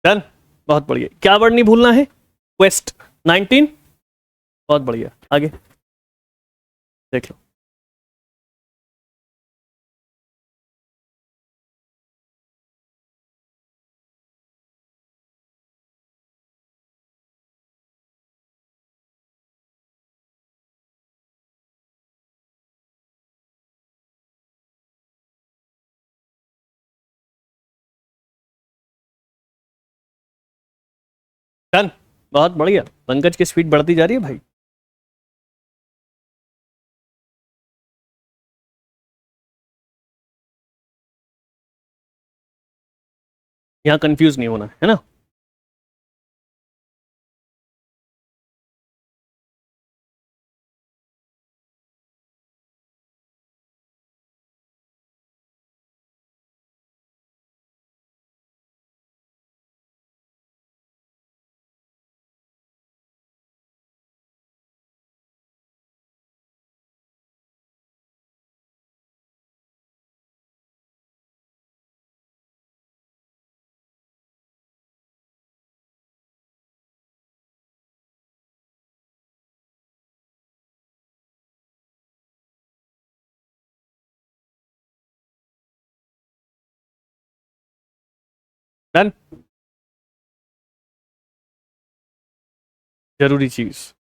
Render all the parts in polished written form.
Done, बहुत बढ़िया। क्या वर्ड नहीं भूलना है? क्वेस्ट 19, बहुत बढ़िया। आगे देख लो। डन, बहुत बढ़िया। पंकज की स्पीड बढ़ती जा रही है भाई। यहाँ कंफ्यूज नहीं होना है ना। डन, जरूरी चीज।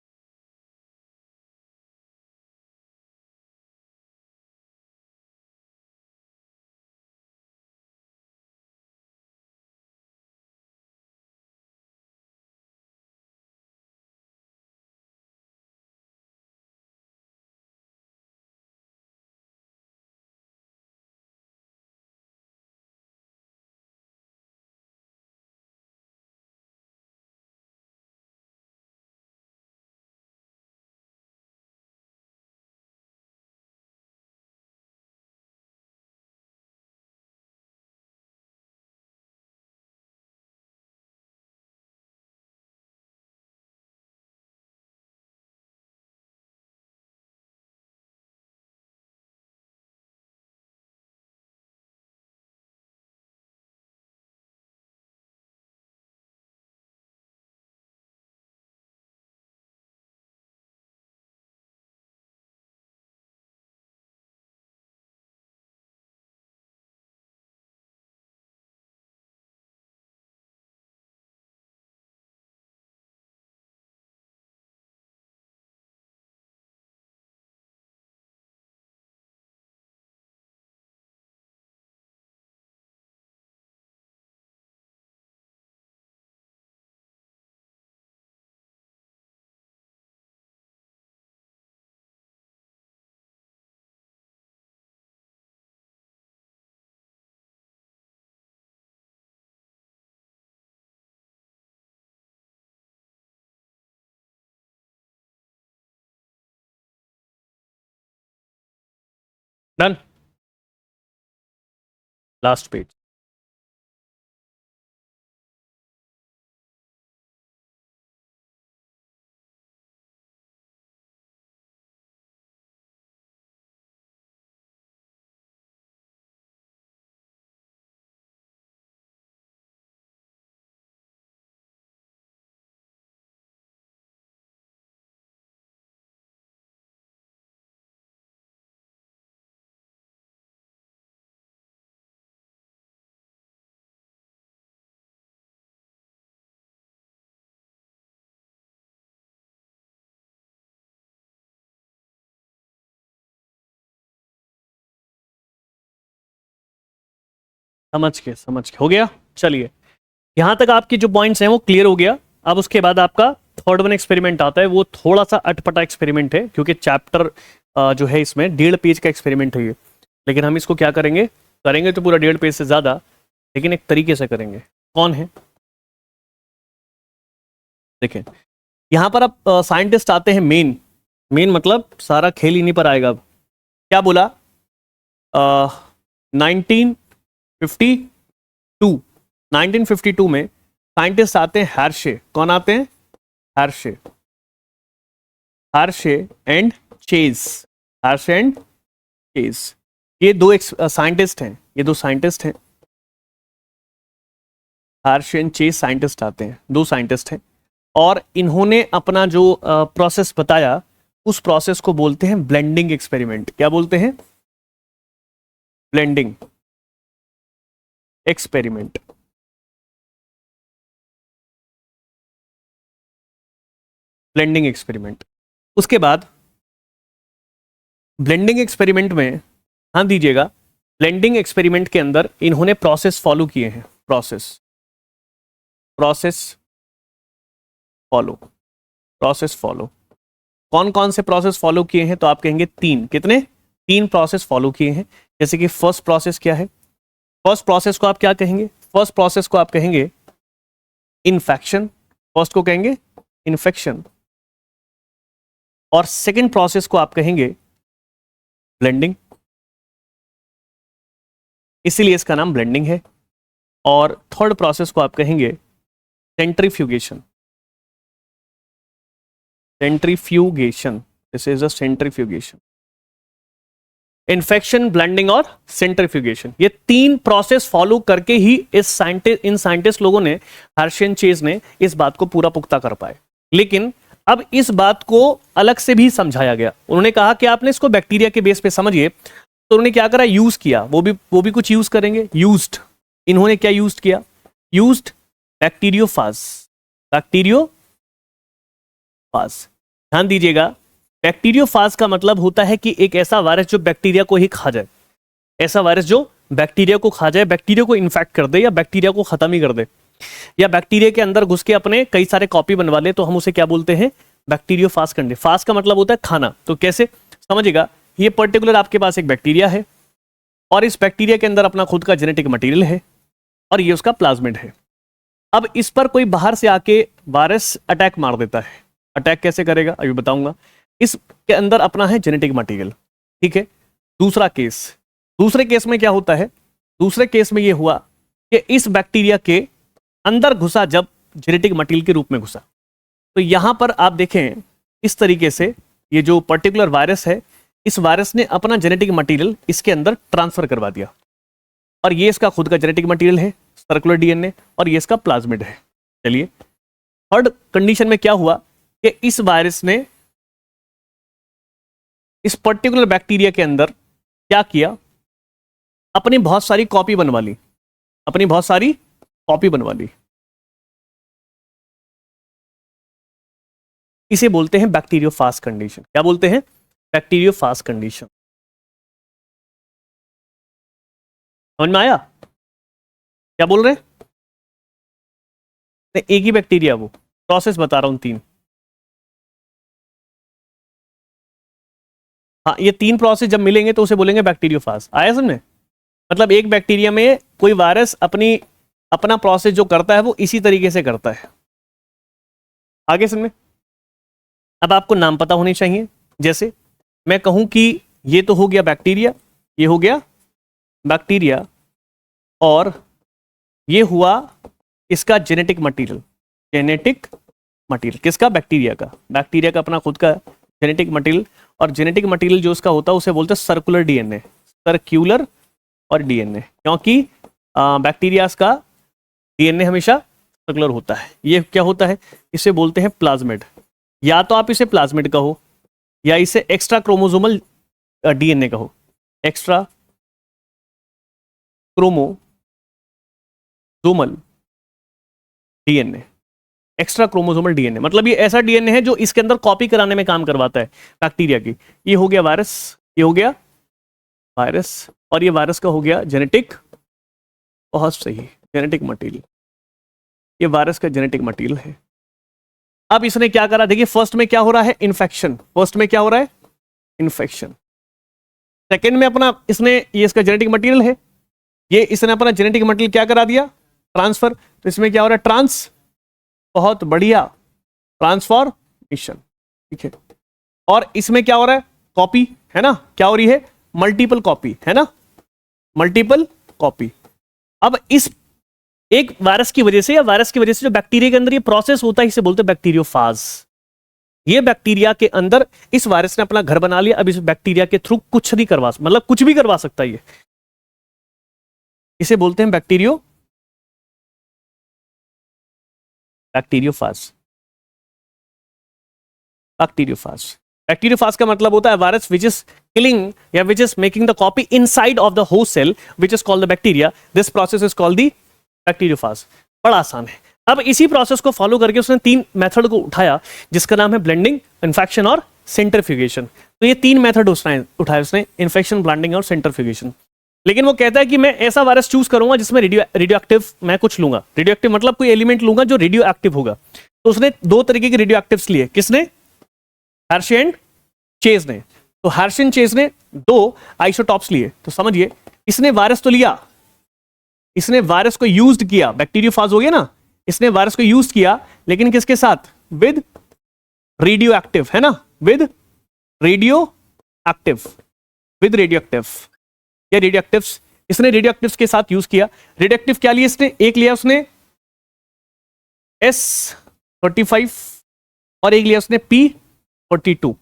Done, last page. समझ के, समझ के, हो गया। चलिए, यहां तक आपकी जो पॉइंट्स हैं वो क्लियर हो गया। अब उसके बाद आपका थर्ड वन एक्सपेरिमेंट आता है। वो थोड़ा सा अटपटा एक्सपेरिमेंट है, क्योंकि चैप्टर जो है इसमें 1.5 पेज का एक्सपेरिमेंट है ये। लेकिन हम इसको क्या करेंगे, करेंगे तो पूरा 1.5 पेज से ज्यादा, लेकिन एक तरीके से करेंगे। कौन है? देखें, यहां पर अब साइंटिस्ट आते हैं मेन। मेन मतलब सारा खेल इन्हीं पर आएगा अब। क्या बोला? 1952, 1952 में साइंटिस्ट आते हैं हर्शे। कौन आते हैं? Hershey, Hershey and chase, Hershey and chase. ये दो साइंटिस्ट हैं, ये दो साइंटिस्ट हैं। हार्शियन चेस साइंटिस्ट आते हैं, 2 साइंटिस्ट हैं, और इन्होंने अपना जो प्रोसेस बताया उस प्रोसेस को बोलते हैं ब्लेंडिंग एक्सपेरिमेंट। क्या बोलते हैं? Blending experiment. Blending experiment. उसके बाद ब्लेंडिंग एक्सपेरिमेंट में ध्यान दीजिएगा, ब्लेंडिंग एक्सपेरिमेंट के अंदर इन्होंने प्रोसेस फॉलो किए हैं। प्रोसेस फॉलो कौन कौन से प्रोसेस फॉलो किए हैं? तो आप कहेंगे 3। कितने? 3 प्रोसेस फॉलो किए हैं। जैसे कि फर्स्ट प्रोसेस क्या है? फर्स्ट प्रोसेस को आप क्या कहेंगे? फर्स्ट प्रोसेस को आप कहेंगे इन्फेक्शन। फर्स्ट को कहेंगे इन्फेक्शन। और सेकंड प्रोसेस को आप कहेंगे ब्लेंडिंग, इसीलिए इसका नाम ब्लेंडिंग है। और थर्ड प्रोसेस को आप कहेंगे centrifugation. This is a centrifugation. Infection, blending और सेंट्रीफ्यूगेशन, ये 3 प्रोसेस फॉलो करके ही इन साइंटिस्ट लोगों ने, हार्शियन चेज ने, इस बात को पूरा पुख्ता कर पाए। लेकिन अब इस बात को अलग से भी समझाया गया। उन्होंने कहा कि आपने इसको बैक्टीरिया के बेस पे समझिए, तो उन्होंने क्या करा? यूज किया। वो भी कुछ यूज करेंगे। यूज्ड, इन्होंने क्या यूज किया? Used bacteriophage. ध्यान दीजिएगा, बैक्टीरियोफाज का मतलब होता है कि एक ऐसा वायरस जो बैक्टीरिया को ही खा जाए, ऐसा वायरस जो बैक्टीरिया को खा जाए, बैक्टीरिया को इन्फेक्ट कर दे या बैक्टीरिया को खत्म ही कर दे, या बैक्टीरिया के अंदर घुस के अपने कई सारे कॉपी बनवा ले, तो हम उसे क्या बोलते हैं? Bacteriophage condition. फाज का मतलब होता है खाना। तो कैसे समझिएगा, ये पर्टिकुलर आपके पास एक बैक्टीरिया है और इस बैक्टीरिया के अंदर अपना खुद का जेनेटिक मटेरियल है और ये उसका प्लाज्मिड है। अब इस पर कोई बाहर से आके वायरस अटैक मार देता है। अटैक कैसे करेगा अभी बताऊंगा। इसके अंदर अपना है जेनेटिक मटेरियल, ठीक है। दूसरे केस में क्या होता है? दूसरे केस में ये हुआ कि इस बैक्टीरिया के अंदर घुसा, जब जेनेटिक मटेरियल के रूप में घुसा, तो यहां पर आप देखें इस तरीके से ये जो पर्टिकुलर वायरस है, इस वायरस ने अपना जेनेटिक मटेरियल इसके अंदर ट्रांसफर करवा दिया और ये इसका खुद का जेनेटिक मटेरियल है, सर्कुलर डीएनए, और ये इसका प्लाज्मिड है। चलिए, थर्ड कंडीशन में क्या हुआ कि इस वायरस ने इस पर्टिकुलर बैक्टीरिया के अंदर क्या किया? अपनी बहुत सारी कॉपी बनवा ली। इसे बोलते हैं बैक्टीरियोफाज कंडीशन। क्या बोलते हैं? Bacteriophage condition. समझ में आया क्या बोल रहे हैं? एक ही बैक्टीरिया, वो प्रोसेस बता रहा हूं 3। हाँ, ये 3 प्रोसेस जब मिलेंगे तो उसे बोलेंगे बैक्टीरियोफाज। आया समझे? मतलब एक बैक्टीरिया में कोई वायरस अपना प्रोसेस जो करता है वो इसी तरीके से करता है। आगे समझे? अब आपको नाम पता होने चाहिए। जैसे मैं कहूं कि ये तो हो गया बैक्टीरिया, ये हो गया बैक्टीरिया, और ये हुआ इसका जेनेटिक मटेरियल। किसका? बैक्टीरिया का अपना खुद का जेनेटिक मटेरियल। और जेनेटिक मटेरियल जो उसका होता है उसे बोलते हैं सर्कुलर डीएनए। सर्क्यूलर और डीएनए, क्योंकि बैक्टीरिया का डीएनए हमेशा सर्कुलर होता है। ये क्या होता है? इसे बोलते हैं प्लाज्मिड। या तो आप इसे प्लाज्मिड कहो या इसे एक्स्ट्रा क्रोमोसोमल डीएनए कहो। Extra chromosomal DNA. Extra chromosomal DNA मतलब ये ऐसा डीएनए है जो इसके अंदर कॉपी कराने में काम करवाता है बैक्टीरिया की। ये हो गया वायरस, ये हो गया वायरस, और ये वायरस का हो गया जेनेटिक, बहुत सही, जेनेटिक मटेरियल। ये वायरस का जेनेटिक मटेरियल है। अब इसने क्या करा? देखिए, फर्स्ट में क्या हो रहा है? इन्फेक्शन। सेकेंड में अपना इसने, ये इसका जेनेटिक मटेरियल है, ये इसने अपना जेनेटिक मटेरियल क्या करा दिया? ट्रांसफर। तो इसमें क्या हो रहा है? बहुत बढ़िया, ट्रांसफॉर्मेशन, ठीक है। और इसमें क्या हो रहा है? कॉपी, है ना? क्या हो रही है? मल्टीपल कॉपी, है ना? Multiple copy. अब इस एक वायरस की वजह से या वायरस की वजह से जो बैक्टीरिया के अंदर ये प्रोसेस होता है, इसे बोलते हैं बैक्टीरियोफाज। ये बैक्टीरिया के अंदर इस वायरस ने अपना घर बना लिया। अब इस बैक्टीरिया के थ्रू कुछ भी करवा सकता है ये। इसे बोलते हैं बैक्टीरियो बैक्टीरियोफाज। बैक्टीरियोफाज, बैक्टीरियोफाज का मतलब होता है वायरस विच इज किलिंग या which is making the copy inside of the host cell which is called the bacteria. This process is called the bacteriophage. बड़ा आसान है। अब इसी प्रोसेस को फॉलो करके उसने 3 मेथड को उठाया जिसका नाम है ब्लेंडिंग, इन्फेक्शन और सेंट्रीफ्यूगेशन। तो ये 3 मेथड उठाए उसने, इन्फेक्शन, ब्लेंडिंग और सेंट्रीफ्यूगेशन। लेकिन वो कहता है कि मैं ऐसा वायरस चूज करूंगा जिसमें रेडियो एक्टिव मैं कुछ लूंगा। रेडियो एक्टिव मतलब कोई एलिमेंट लूंगा जो रेडियो एक्टिव होगा। तो उसने 2 तरीके के रेडियो एक्टिव्स लिए। किसने? हर्शी एंड चेज ने। तो हर्शी एंड चेज ने 2 आइसोटॉप्स लिए। तो समझिए, इसने वायरस तो लिया, इसने वायरस को यूज किया, बैक्टीरियोफाज हो गया ना, इसने वायरस को यूज किया, लेकिन किसके साथ? विद रेडियो एक्टिव, है ना, with radio active, with radio active या रेडियो एक्टिव्स। इसने रेडियो एक्टिव्स के साथ यूज किया। रेडियो एक्टिव क्या लिया इसने? एक लिया उसने S35 और एक लिया उसने P42।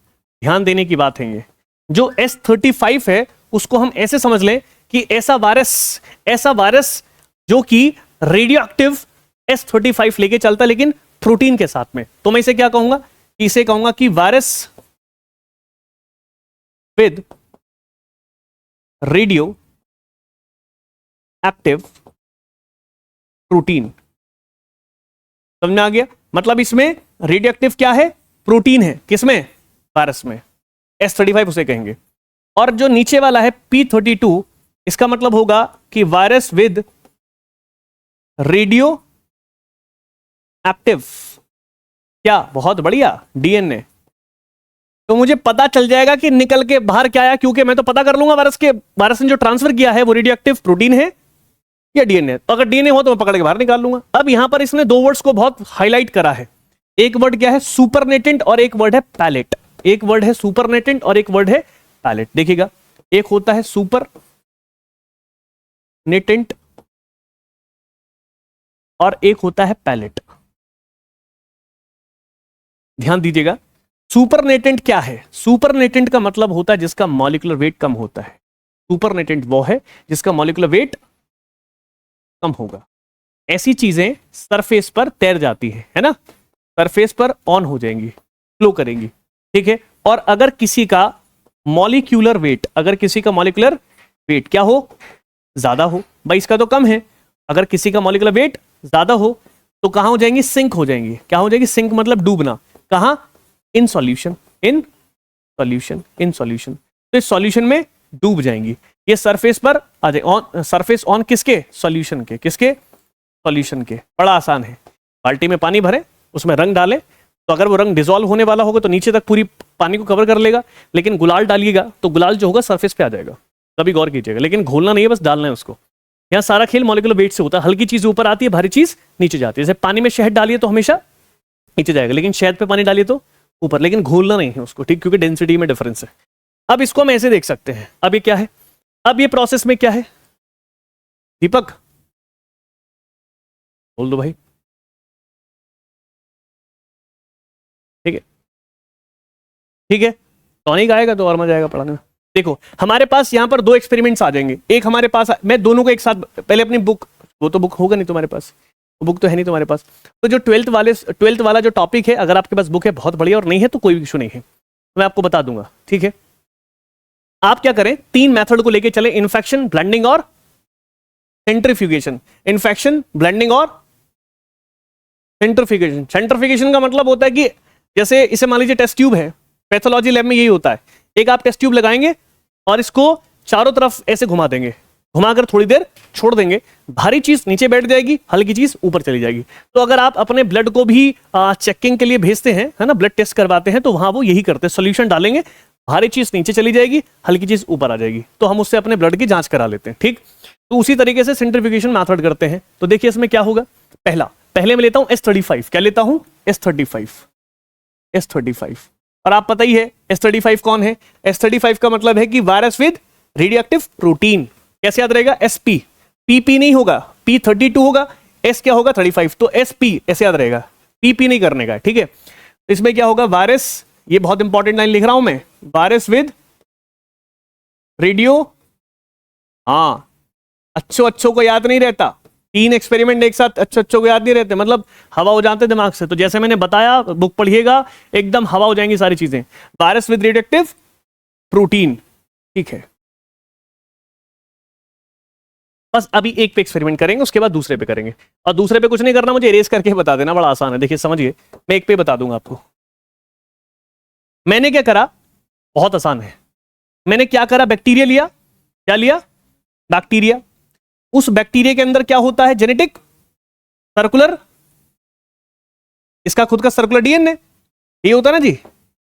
ध्यान देने की बात है, ये जो S35 है उसको हम ऐसे समझ लें कि ऐसा वायरस जो कि रेडियो एक्टिव S35 लेके चलता लेकिन प्रोटीन के साथ में। तो मैं इसे क्या कहूंगा? इसे कहूंगा कि virus with radio active protein. समझ में आ गया? मतलब इसमें रेडियो एक्टिव क्या है? प्रोटीन है। किसमें? वायरस में। S35 उसे कहेंगे। और जो नीचे वाला है P32, इसका मतलब होगा कि वायरस विद रेडियो एक्टिव क्या? बहुत बढ़िया, डीएनए। तो मुझे पता चल जाएगा कि निकल के बाहर क्या आया, क्योंकि मैं तो पता कर लूंगा वायरस ने जो ट्रांसफर किया है वो रेडियो एक्टिव प्रोटीन है या डीएनए। तो अगर डीएनए हो तो मैं पकड़ के बाहर निकाल लूंगा। अब यहां पर इसने 2 वर्ड्स को बहुत हाईलाइट करा है। एक वर्ड क्या है? सुपरनेटेंट, और एक वर्ड है पैलेट। एक वर्ड है सुपरनेटेंट और एक वर्ड है पैलेट। देखिएगा, एक होता है सुपरनेटेंट और एक होता है पैलेट। ध्यान दीजिएगा, सुपरनेटेंट क्या है? सुपरनेटेंट का मतलब होता है जिसका मॉलिक्यूलर वेट कम होता है। सुपरनेटेंट वो है जिसका मॉलिक्यूलर वेट कम होगा। ऐसी चीजें सरफेस पर तैर जाती है ना, सरफेस पर ऑन हो जाएंगी, फ्लो करेंगी, ठीक है। और अगर किसी का मॉलिक्यूलर वेट क्या हो? ज्यादा हो। भाई इसका तो कम है। अगर किसी का मॉलिक्यूलर वेट ज्यादा हो तो कहां हो जाएंगी? सिंक हो जाएंगी। क्या हो जाएगी? सिंक मतलब डूबना। कहां? In solution, in solution. तो इस सॉल्यूशन में डूब जाएंगी। ये सरफेस पर आ जाए, सरफेस ऑन किसके? सॉल्यूशन के। किसके? सॉल्यूशन के। बड़ा आसान है। बाल्टी में पानी भरे, उसमें रंग डालें, तो अगर वो रंग डिसॉल्व होने वाला होगा तो नीचे तक पूरी पानी को कवर कर लेगा। लेकिन गुलाल डालिएगा तो गुलाल जो होगा सरफेस पे आ जाएगा। तभी गौर कीजिएगा। लेकिन घोलना नहीं है, बस डालना है उसको। यहाँ सारा खेल मॉलिक्यूलर वेट से होता है। हल्की चीज ऊपर आती है, भारी चीज नीचे जाती है। जैसे पानी में शहद डालिए तो हमेशा नीचे जाएगा, लेकिन शहद पे पानी डालिए तो ऊपर। लेकिन घोलना नहीं है उसको, ठीक, क्योंकि डेंसिटी में डिफरेंस है। अब इसको हम ऐसे देख सकते हैं। अब ये क्या है? अब ये प्रोसेस में क्या है? दीपक बोल दो भाई। ठीक है, ठीक है। टॉनिक आएगा तो और मजा आएगा पढ़ाने में। देखो, हमारे पास यहां पर 2 एक्सपेरिमेंट्स आ जाएंगे। एक हमारे पास, मैं दोनों को एक साथ, पहले अपनी बुक, वो तो बुक होगा नहीं तुम्हारे पास, बुक तो है नहीं तुम्हारे पास। तो जो 12th वाला जो टॉपिक है, अगर आपके पास बुक है बहुत बढ़िया, और नहीं है तो कोई इशू नहीं है, तो मैं आपको बता दूंगा, ठीक है। आप क्या करें? 3 मेथड को लेके चले, इन्फेक्शन, ब्लेंडिंग और सेंट्रीफ्यूगेशन। इन्फेक्शन, ब्लेंडिंग और सेंट्रीफ्यूगेशन। सेंट्रीफ्यूगेशन का मतलब होता है कि जैसे इसे मान लीजिए टेस्ट ट्यूब है, पैथोलॉजी लैब में यही होता है। एक आप टेस्ट ट्यूब लगाएंगे और इसको चारों तरफ ऐसे घुमा देंगे, घुमाकर थोड़ी देर छोड़ देंगे, भारी चीज नीचे बैठ जाएगी, हल्की चीज ऊपर चली जाएगी। तो अगर आप अपने ब्लड को भी चेकिंग के लिए भेजते हैं, है ना, ब्लड टेस्ट करवाते हैं, तो वहां वो यही करते हैं। सोल्यूशन डालेंगे, भारी चीज नीचे चली जाएगी, हल्की चीज ऊपर आ जाएगी, तो हम उससे अपने ब्लड की जांच करा लेते हैं, ठीक। तो उसी तरीके से सेंट्रीफ्यूगेशन मेथड करते हैं। तो देखिए इसमें क्या होगा। पहले मैं लेता हूं S35। क्या लेता हूं? S35। और आप पता ही है S35 कौन है? S35 का मतलब है कि वायरस विद रेडियोएक्टिव प्रोटीन। कैसे याद रहेगा? SP। PP नहीं होगा, P32 होगा, S क्या होगा? 35। तो SP ऐसे याद रहेगा, PP नहीं करने का, ठीक है। तो इसमें क्या होगा? वायरस, ये बहुत इंपॉर्टेंट लाइन लिख रहा हूं मैं, वायरस विद रेडियो, हाँ, अच्छों को याद नहीं रहता, 3 एक्सपेरिमेंट एक साथ अच्छे को याद नहीं रहते, मतलब हवा हो जाते दिमाग से। तो जैसे मैंने बताया, बुक पढ़िएगा, एकदम हवा हो जाएंगी सारी चीजें। वायरस विद रिडक्टिव प्रोटीन, ठीक है। बस अभी एक पे एक्सपेरिमेंट करेंगे, उसके बाद दूसरे पे करेंगे। और दूसरे पे कुछ नहीं करना, मुझे इरेज करके बता देना, बड़ा आसान है। देखिए समझिए, मैं एक पे बता दूंगा आपको। मैंने क्या करा, बहुत आसान है। मैंने क्या करा, बैक्टीरिया लिया। क्या लिया? बैक्टीरिया। उस बैक्टीरिया के अंदर क्या होता है? जेनेटिक सर्कुलर, इसका खुद का सर्कुलर डीएनए, ये होता है ना जी।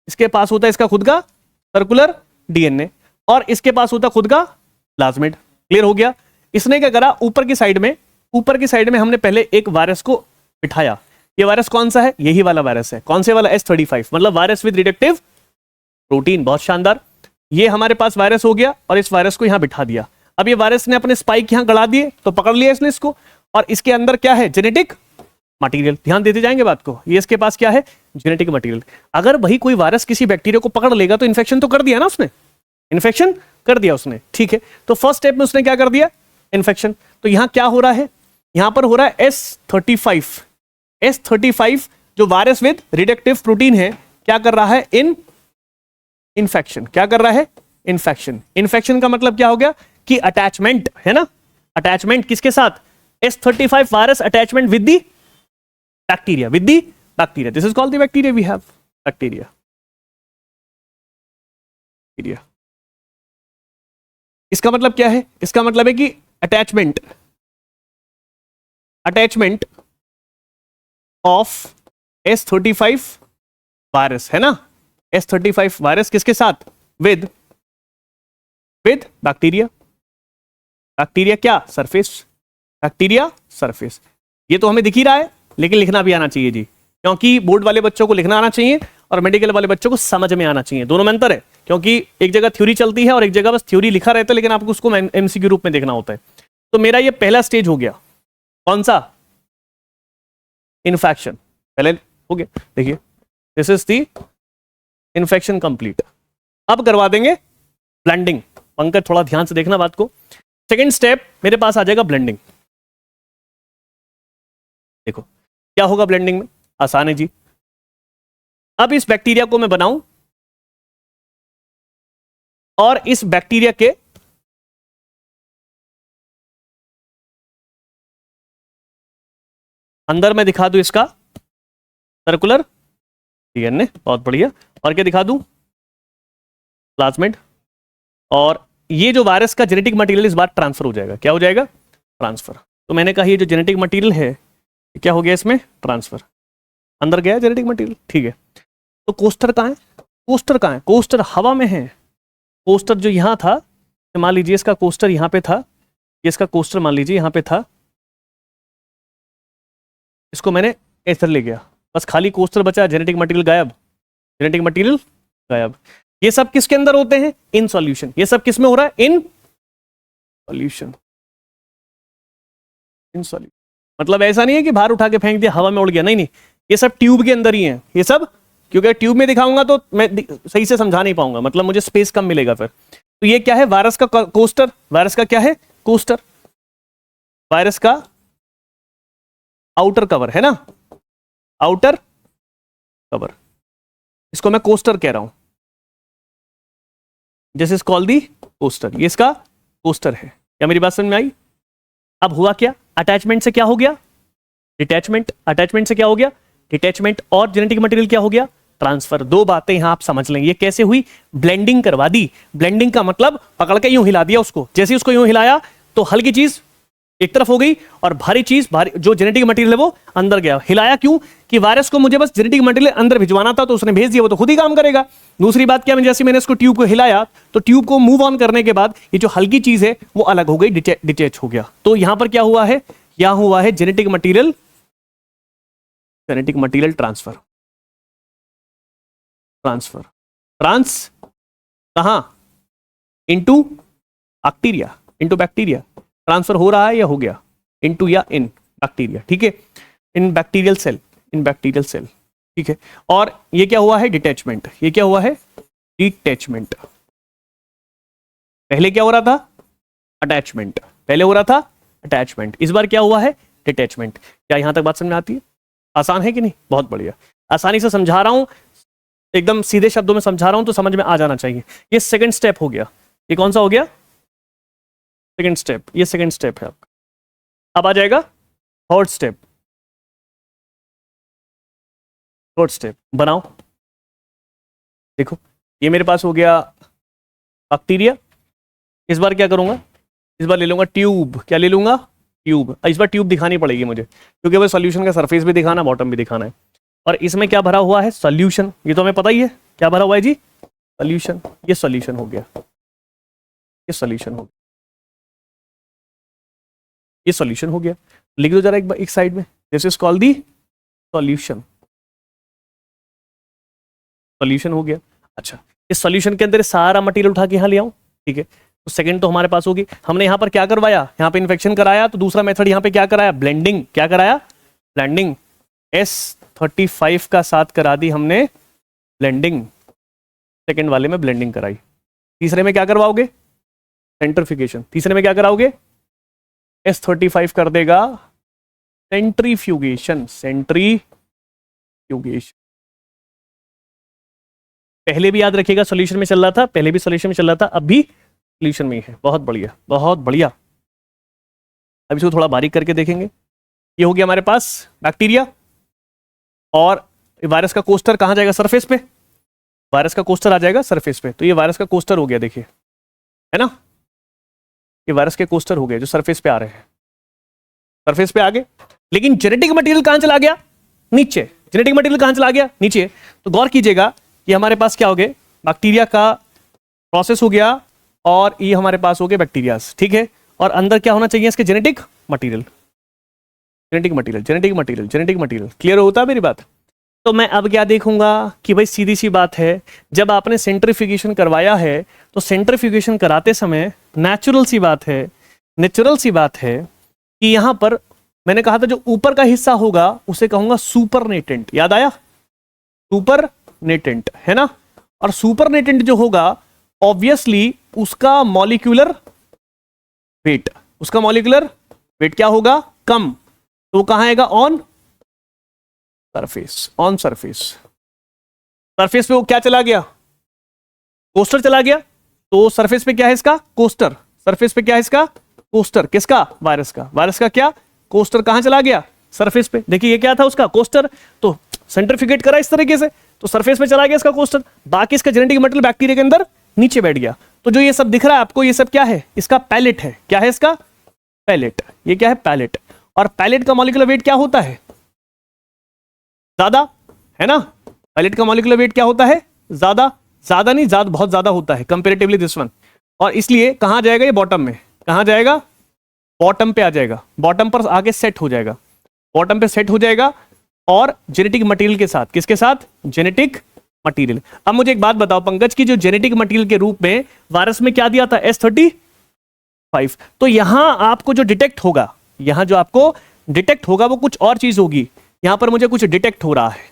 इसके पास होता है इसका खुद का सर्कुलर डीएनए, और इसके पास होता खुद का प्लाज्मिड। क्लियर हो गया? इसने क्या करा, ऊपर की साइड में हमने पहले एक वायरस को बिठाया। ये वायरस कौन सा है? यही वाला वायरस है। कौन से वाला? S35, मतलब वायरस विद रिडक्टिव प्रोटीन। बहुत शानदार। ये हमारे पास वायरस हो गया, और इस वायरस को यहां बिठा दिया। अब ये वायरस ने अपने स्पाइक यहां गड़ा दिए, तो पकड़ लिया इसने इसको, और इसके अंदर क्या है? Genetic material. ध्यान देते जाएंगे बात को। ये इसके पास क्या है? Genetic material. अगर वही कोई वायरस किसी बैक्टीरिया को पकड़ लेगा तो इन्फेक्शन तो कर दिया ना उसने, इन्फेक्शन कर दिया उसने, ठीक है। तो फर्स्ट स्टेप में उसने क्या कर दिया? इन्फेक्शन। तो यहां क्या हो रहा है? यहां पर हो रहा है S35 जो वायरस विद रिडक्टिव प्रोटीन है, क्या कर रहा है? इन्फेक्शन। क्या कर रहा है? इन्फेक्शन। इन्फेक्शन का मतलब क्या हो गया कि अटैचमेंट है ना। अटैचमेंट किसके साथ? S35 virus attachment with the bacteria, this is called the bacteria. We have bacteria. इसका मतलब क्या है? इसका मतलब है कि अटैचमेंट ऑफ S35 वायरस है ना। S35 वायरस किसके साथ? With bacteria. बैक्टीरिया क्या? सरफेस। Bacteria surface. ये तो हमें दिख ही रहा है, लेकिन लिखना भी आना चाहिए जी, क्योंकि बोर्ड वाले बच्चों को लिखना आना चाहिए और मेडिकल वाले बच्चों को समझ में आना चाहिए। दोनों में अंतर है, क्योंकि एक जगह थ्योरी चलती है और एक जगह बस थ्योरी लिखा रहता है, लेकिन आपको उसको एमसीक्यू रूप में देखना होता है। तो मेरा ये पहला स्टेज हो गया। कौन सा? इन्फेक्शन। पहले हो गया। देखिए, this is the infection complete. अब करवा देंगे ब्लेंडिंग। पंकज थोड़ा ध्यान से देखना बात को। सेकेंड स्टेप मेरे पास आ जाएगा ब्लेंडिंग। देखो क्या होगा ब्लेंडिंग में, आसान है जी। अब इस बैक्टीरिया को मैं बनाऊं, और इस बैक्टीरिया के अंदर मैं दिखा दूं इसका सर्कुलर डीएनए। बहुत बढ़िया। और क्या दिखा दूं? प्लाज्मिड। और ये जो वायरस का जेनेटिक मटेरियल इस बार ट्रांसफर हो जाएगा। क्या हो जाएगा? ट्रांसफर। तो मैंने कहा ये जो जेनेटिक मटेरियल है, क्या हो गया इसमें? ट्रांसफर। अंदर गया जेनेटिक मटेरियल, ठीक है। तो कोस्टर कहां है? कोस्टर हवा में है। कोस्टर जो यहां था, मान लीजिए इसका कोस्टर यहां पे था, ये इसका कोस्टर मान लीजिए यहां पे था, इसको मैंने इधर ले गया, बस खाली कोस्टर बचा, जेनेटिक मटेरियल गायब। ये सब किसके अंदर होते हैं? In solution. ये सब किस में हो रहा है? In solution. मतलब ऐसा नहीं है कि बाहर उठा के फेंक दिया, हवा में उड़ गया, नहीं, ये सब ट्यूब के अंदर ही है ये सब। क्योंकि ट्यूब में दिखाऊंगा तो मैं सही से समझा नहीं पाऊंगा, मतलब मुझे स्पेस कम मिलेगा फिर। तो ये क्या है? वायरस का कोस्टर। वायरस का क्या है? कोस्टर। वायरस का आउटर कवर है ना, आउटर कवर, इसको मैं कोस्टर कह रहा हूं। This is called the coaster. ये इसका कोस्टर है। क्या मेरी बात समझ में आई? अब हुआ क्या? अटैचमेंट से क्या हो गया? डिटैचमेंट। अटैचमेंट से क्या हो गया? डिटैचमेंट। और जेनेटिक मटेरियल क्या हो गया? ट्रांसफर। दो बातें यहां आप समझ लें। ये कैसे हुई? ब्लेंडिंग करवा दी। ब्लेंडिंग का मतलब पकड़ के यूं हिला दिया उसको। जैसे उसको यूं हिलाया तो हल्की चीज एक तरफ हो गई और भारी चीज, भारी जो जेनेटिक मटेरियल है वो अंदर गया। हिलाया क्यों? कि वायरस को मुझे बस जेनेटिक मटेरियल अंदर भिजवाना था, तो उसने भेज दिया, वो तो खुद ही काम करेगा। दूसरी बात क्या, जैसे मैंने इसको ट्यूब को हिलाया तो ट्यूब को मूव ऑन करने के बाद ये जो हल्की चीज है वो अलग हो गई, डिटैच हो गया। तो यहां पर क्या हुआ है? यहां हुआ है जेनेटिक मटेरियल ट्रांसफर। कहां? Into bacteria. ट्रांसफर हो रहा है या हो गया? इनटू या इन बैक्टीरिया, ठीक है। इन बैक्टीरियल सेल, ठीक है। और ये क्या हुआ है? डिटैचमेंट। ये क्या हुआ है? डिटैचमेंट। पहले क्या हो रहा था? अटैचमेंट। अटैचमेंट, इस बार क्या हुआ है, डिटैचमेंट। क्या यहां तक बात समझ में आती है? आसान है कि नहीं? बहुत बढ़िया, आसानी से समझा रहा हूं, एकदम सीधे शब्दों में समझा रहा हूं तो समझ में आ जाना चाहिए। ये सेकंड स्टेप हो गया। ये कौन सा हो गया? Second step. ये सेकंड स्टेप है आपका। अब आ जाएगा थर्ड स्टेप। थर्ड स्टेप बनाओ, देखो ये मेरे पास हो गया बैक्टीरिया। इस बार क्या करूंगा, इस बार ले लूंगा ट्यूब। क्या ले लूंगा? ट्यूब। इस बार ट्यूब दिखानी पड़ेगी मुझे, क्योंकि वो सॉल्यूशन का सरफेस भी दिखाना, बॉटम भी दिखाना है। और इसमें क्या भरा हुआ है? सॉल्यूशन। ये तो हमें पता ही है क्या भरा हुआ है जी, सॉल्यूशन। ये सॉल्यूशन हो गया, ये सॉल्यूशन हो गया, ये सॉल्यूशन हो गया। लिख दो जरा एक साइड में, this is called the solution. Solution हो गया। अच्छा, इस सॉल्यूशन के अंदर सारा मटेरियल उठा के यहां ले आऊं, ठीक है। तो सेकंड तो हमारे पास होगी। हमने यहां पर क्या करवाया, यहां पे इन्फेक्शन कराया, तो दूसरा मेथड यहां पे क्या कराया, ब्लेंडिंग। क्या कराया? ब्लेंडिंग। S35 का साथ करा दी हमने ब्लेंडिंग, सेकंड वाले में ब्लेंडिंग कराई। तीसरे में क्या करवाओगे? सेंट्रीफ्यूगेशन। तीसरे में क्या कराओगे? S35 कर देगा सेंट्रीफ्यूगेशन। सेंट्रीफ्यूगेशन पहले भी याद रखिएगा, सॉल्यूशन में चल रहा था, पहले भी सॉल्यूशन में चल रहा था, अब भी सॉल्यूशन में ही है। बहुत बढ़िया, बहुत बढ़िया। अब इसको थोड़ा बारीक करके देखेंगे। ये हो गया हमारे पास बैक्टीरिया, और वायरस का कोस्टर कहां जाएगा? सरफेस पे। वायरस का कोस्टर आ जाएगा सरफेस पे। तो ये वायरस का कोस्टर हो गया, देखिए, है ना, ये वायरस के कोस्टर हो गए जो सरफेस पे आ रहे हैं, सरफेस पे आ गए। लेकिन जेनेटिक मटेरियल कहां चला गया? नीचे। जेनेटिक मटेरियल कहां चला गया? नीचे। तो गौर कीजिएगा, ये हमारे पास क्या हो गए, बैक्टीरिया का प्रोसेस हो गया, और ये हमारे पास हो गए बैक्टीरियाज, ठीक है। और अंदर क्या होना चाहिए इसके? Genetic material, genetic material, genetic material, genetic material. Clear होता है मेरी बात? तो मैं अब क्या देखूंगा कि भाई सीधी सी बात है, जब आपने सेंट्रीफ्यूगेशन करवाया है, तो सेंट्रीफ्यूगेशन कराते समय नेचुरल सी बात है, नेचुरल सी बात है कि यहां पर मैंने कहा था जो ऊपर का हिस्सा होगा उसे कहूंगा सुपरनेटेंट। याद आया? सुपरनेटेंट, है ना। और सुपरनेटेंट जो होगा, ऑब्वियसली उसका मॉलिक्यूलर वेट, उसका मॉलिक्यूलर वेट क्या होगा? कम। तो वो कहां आएगा? On surface. On surface. Surface पे वो क्या चला गया? कोस्टर चला गया। तो सरफेस पे क्या है इसका? कोस्टर। सरफेस पे क्या है इसका? कोस्टर। किसका? वायरस का। वायरस का क्या? कोस्टर। कहां चला गया? सरफेस पे। देखिए ये क्या था उसका? कोस्टर। तो सेंट्रीफ्यूगेट करा इस तरीके से, तो सरफेस पे चला गया इसका कोस्टर। बाकी इसका जेनेटिक मटेरियल बैक्टीरिया के अंदर नीचे बैठ गया। तो जो ये सब दिख रहा है आपको, ये सब क्या है? इसका पैलेट है। क्या है इसका? पैलेट। ये क्या है? पैलेट। और पैलेट का मॉलिक्यूलर वेट क्या होता है? ज्यादा, है ना। पैलेट का मॉलिक्यूलर वेट क्या होता है? ज्यादा। ज्यादा नहीं, ज्यादा बहुत ज्यादा होता है कंपैरेटिवली दिस वन। और इसलिए कहां जाएगा ये? बॉटम में। कहां जाएगा? बॉटम पे आ जाएगा। बॉटम पर आके सेट हो जाएगा, बॉटम पे सेट हो जाएगा। और जेनेटिक मटेरियल के साथ। किसके साथ? Genetic material. अब मुझे एक बात बताओ पंकज, की जो जेनेटिक मटेरियल के रूप में वायरस में क्या दिया था? S35। तो यहां आपको जो डिटेक्ट होगा, यहां जो आपको डिटेक्ट होगा वो कुछ और चीज होगी। यहां पर मुझे कुछ डिटेक्ट हो रहा है।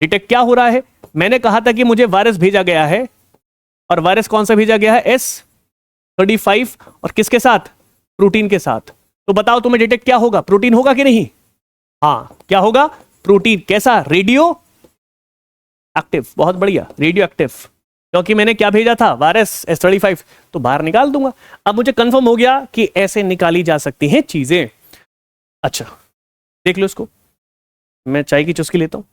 डिटेक्ट क्या हो रहा है? मैंने कहा था कि मुझे वायरस भेजा गया है, और वायरस कौन सा भेजा गया है? S35। और किसके साथ? प्रोटीन के साथ। तो बताओ तुम्हें डिटेक्ट क्या होगा? प्रोटीन होगा कि नहीं? हाँ, क्या होगा? प्रोटीन। कैसा? Radio active. बहुत बढ़िया, रेडियो एक्टिव। क्योंकि मैंने क्या भेजा था? Virus S35। तो बाहर निकाल दूंगा। अब मुझे कंफर्म हो गया कि ऐसे निकाली जा सकती हैं चीजें। अच्छा, देख लो इसको। मैं चाय की चुस्की लेता हूं।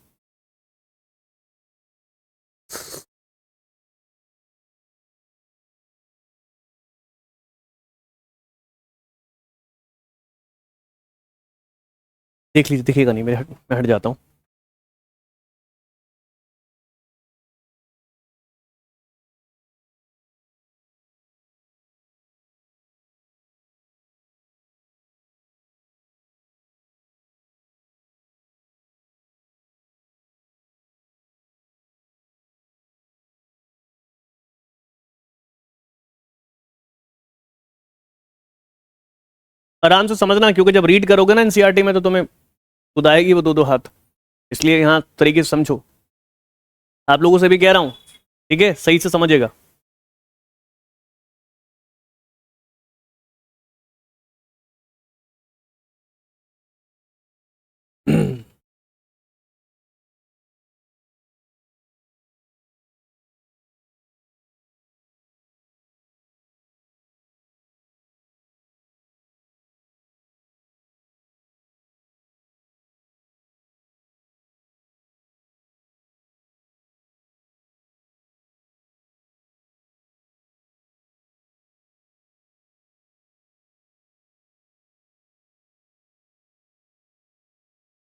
देख लीजिए, दिखेगा नहीं मेरे, मैं हट जाता हूं। आराम से समझना, क्योंकि जब रीड करोगे ना एनसीईआरटी में तो तुम्हें खुद आएगी वो दो दो हाथ। इसलिए यहां तरीके से समझो। आप लोगों से भी कह रहा हूं, ठीक है, सही से समझेगा।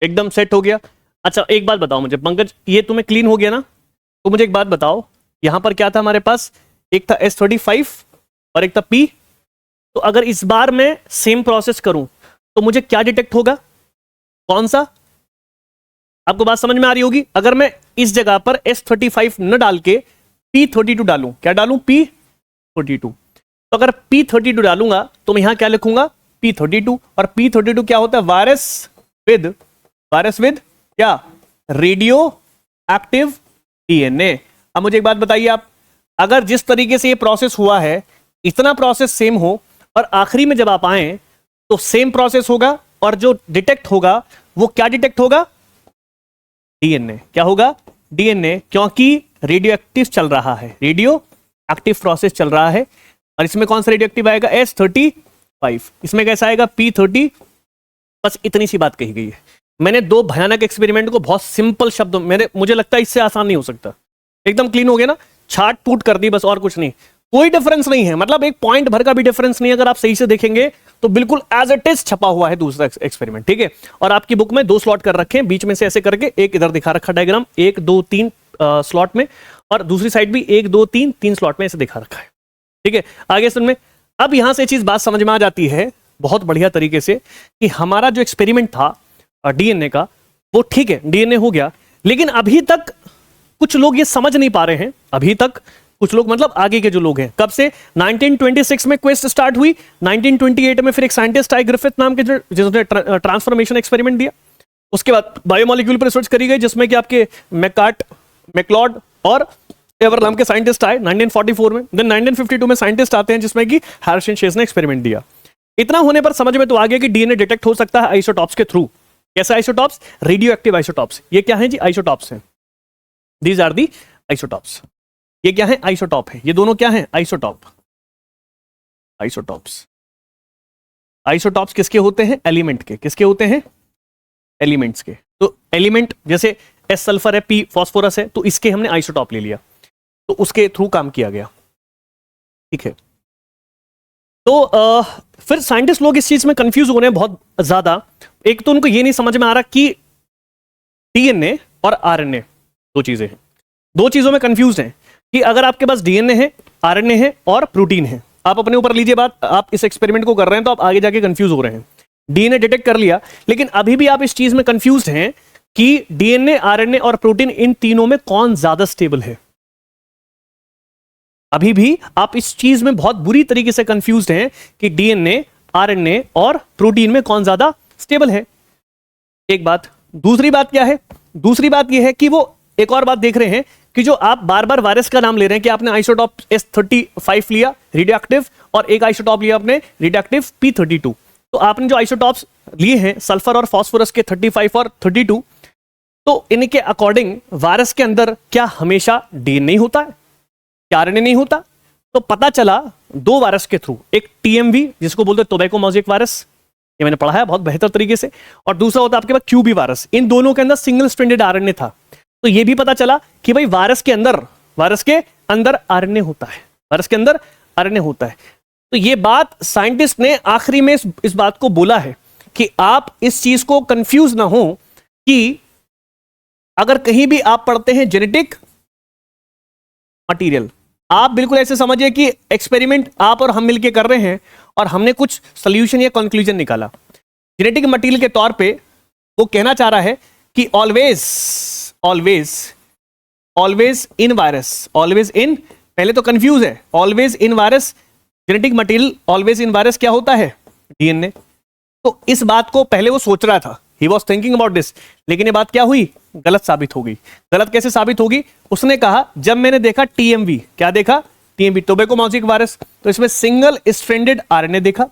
एकदम सेट हो गया। अच्छा एक बात बताओ मुझे पंकज, ये तुम्हें क्लीन हो गया ना? तो मुझे एक बात बताओ, यहां पर क्या था हमारे पास, एक था S35 और एक था P। तो अगर इस बार मैं सेम प्रोसेस करूं तो मुझे क्या डिटेक्ट होगा, कौन सा? आपको बात समझ में आ रही होगी। अगर मैं इस जगह पर S35 न डाल के P32 डालूं, क्या डालूं, P32। तो अगर P32 डालूंगा तो मैं यहां क्या लिखूंगा, P32। और P32 क्या होता है, वायरस विद क्या, रेडियो एक्टिव डीएनए। अब मुझे एक बात बताइए आप, अगर जिस तरीके से ये प्रोसेस हुआ है इतना प्रोसेस सेम हो और आखिरी में जब आप आए तो सेम प्रोसेस होगा और जो डिटेक्ट होगा वो क्या डिटेक्ट होगा, डीएनए। क्या होगा, डीएनए, क्योंकि रेडियो एक्टिव चल रहा है, रेडियो एक्टिव प्रोसेस चल रहा है। और इसमें कौन सा रेडियो एक्टिव आएगा, S35। इसमें कैसा आएगा, P30। बस इतनी सी बात कही गई है। मैंने दो भयानक एक्सपेरिमेंट को बहुत सिंपल शब्दों मुझे लगता है इससे आसान नहीं हो सकता। एकदम क्लीन हो गया ना, छाट फूट कर दी बस, और कुछ नहीं। कोई डिफरेंस नहीं है, मतलब एक पॉइंट भर का भी डिफरेंस नहीं है। अगर आप सही से देखेंगे तो बिल्कुल एज इट इज छपा हुआ है दूसरा एक्सपेरिमेंट, ठीक है। और आपकी बुक में 2 स्लॉट कर रखे हैं, बीच में से ऐसे करके एक इधर दिखा रखा डायग्राम, 1 2 3 स्लॉट में, और दूसरी साइड भी 1 2 3 3 स्लॉट में ऐसे दिखा रखा है, ठीक है। आगे सुन में, अब यहां से चीज बात समझ में आ जाती है बहुत बढ़िया तरीके से कि हमारा जो एक्सपेरिमेंट था डीएनए का, वो ठीक है, डीएनए हो गया। लेकिन अभी तक कुछ लोग ये समझ नहीं पा रहे हैं, अभी तक कुछ लोग, मतलब आगे के जो लोग हैं, कब से 1926 में क्वेस्ट स्टार्ट हुई, 1928 में फिर एक साइंटिस्ट आए ग्रिफिथ नाम के, जिसने ट्रांसफॉर्मेशन एक्सपेरिमेंट दिया। उसके बाद बायोमोलिक्यूल पर रिसर्च करी गई, जिसमें कि आपके मैक्लॉड और एवर नाम के साइंटिस्ट आए 1944 में। देन 1952 में साइंटिस्ट आते हैं जिसमें कि हैरिसन शेस ने एक्सपेरिमेंट दिया। इतना होने पर समझ में तो आ गया कि डीएनए डिटेक्ट हो सकता है आइसोटॉप्स के थ्रू। कैसे आइसोटॉप्स, रेडियो एक्टिव आइसोटॉप्स। ये क्या है जी, आइसोटॉप्स हैं, दीज आर दी आइसोटॉप्स। ये क्या है, आइसोटॉप है, ये दोनों क्या है, आइसोटॉप, आइसोटॉप्स। आइसोटॉप्स किसके होते हैं, एलिमेंट के। किसके होते हैं, एलिमेंट्स के। तो एलिमेंट जैसे S सल्फर है, P फास्फोरस है, तो इसके हमने आइसोटॉप ले लिया, तो उसके थ्रू काम किया गया, ठीक है। तो फिर साइंटिस्ट लोग इस चीज में कंफ्यूज हो रहे हैं बहुत ज्यादा। एक तो उनको ये नहीं समझ में आ रहा कि डीएनए और आरएनए दो चीजें हैं, दो चीजों में कंफ्यूज हैं कि अगर आपके पास डीएनए है, आरएनए है और प्रोटीन है, आप अपने ऊपर लीजिए बात, आप इस एक्सपेरिमेंट को कर रहे हैं तो आप आगे जाके कंफ्यूज हो रहे हैं। डीएनए डिटेक्ट कर लिया, लेकिन अभी भी आप इस चीज में कंफ्यूज हैं कि डीएनए, आरएनए और प्रोटीन, इन तीनों में कौन ज्यादा स्टेबल है। अभी भी आप इस चीज में बहुत बुरी तरीके से कंफ्यूज हैं कि डीएनए, आरएनए और प्रोटीन में कौन ज्यादा स्टेबल है। एक बात। दूसरी बात क्या है, दूसरी बात यह है कि वो एक और बात देख रहे हैं कि जो आप बार बार वायरस का नाम ले रहे हैं कि आपने आइसोटॉप S35 लिया रेडियो एक्टिव, और एक आइसोटॉप लिया आपने रेडियो एक्टिव P32। तो आपने जो आइसोटॉप्स लिए हैं सल्फर और फास्फोरस के 35 और 32, तो इनके अकॉर्डिंग वायरस के अंदर क्या हमेशा डीएनए होता है, क्या आरएनए नहीं होता? तो पता चला दो वायरस के थ्रू, एक TMV जिसको बोलते हैं टोबैको मोज़ेक वायरस, ये मैंने पढ़ा है बहुत बेहतर तरीके से, और दूसरा होता है आपके पास QB वायरस। इन दोनों के अंदर सिंगल स्ट्रैंडेड आरएनए था। तो ये भी पता चला कि भाई वायरस के अंदर आरएनए होता है, वायरस के अंदर आरएनए होता है। तो ये बात साइंटिस्ट ने आखिरी में इस बात को बोला है कि आप इस चीज को कंफ्यूज ना हो कि अगर कहीं भी आप पढ़ते हैं जेनेटिक मटेरियल, आप बिल्कुल ऐसे समझिए कि एक्सपेरिमेंट आप और हम मिलकर कर रहे हैं और हमने कुछ सोल्यूशन या कंक्लूजन निकाला। जेनेटिक मटेरियल के तौर पे वो कहना चाह रहा है कि always in virus, always in, पहले तो कंफ्यूज है, always in virus, genetic material always in virus क्या होता है, डीएनए। तो इस बात को पहले वो सोच रहा था, he was thinking about this, लेकिन ये बात क्या हुई, गलत साबित हो गई। गलत कैसे साबित होगी? उसने कहा जब मैंने देखा TMV, क्या देखा, TMV टोबैको मोज़ेक वायरस, तो इसमें सिंगल स्ट्रैंडेड आरएनए देखा।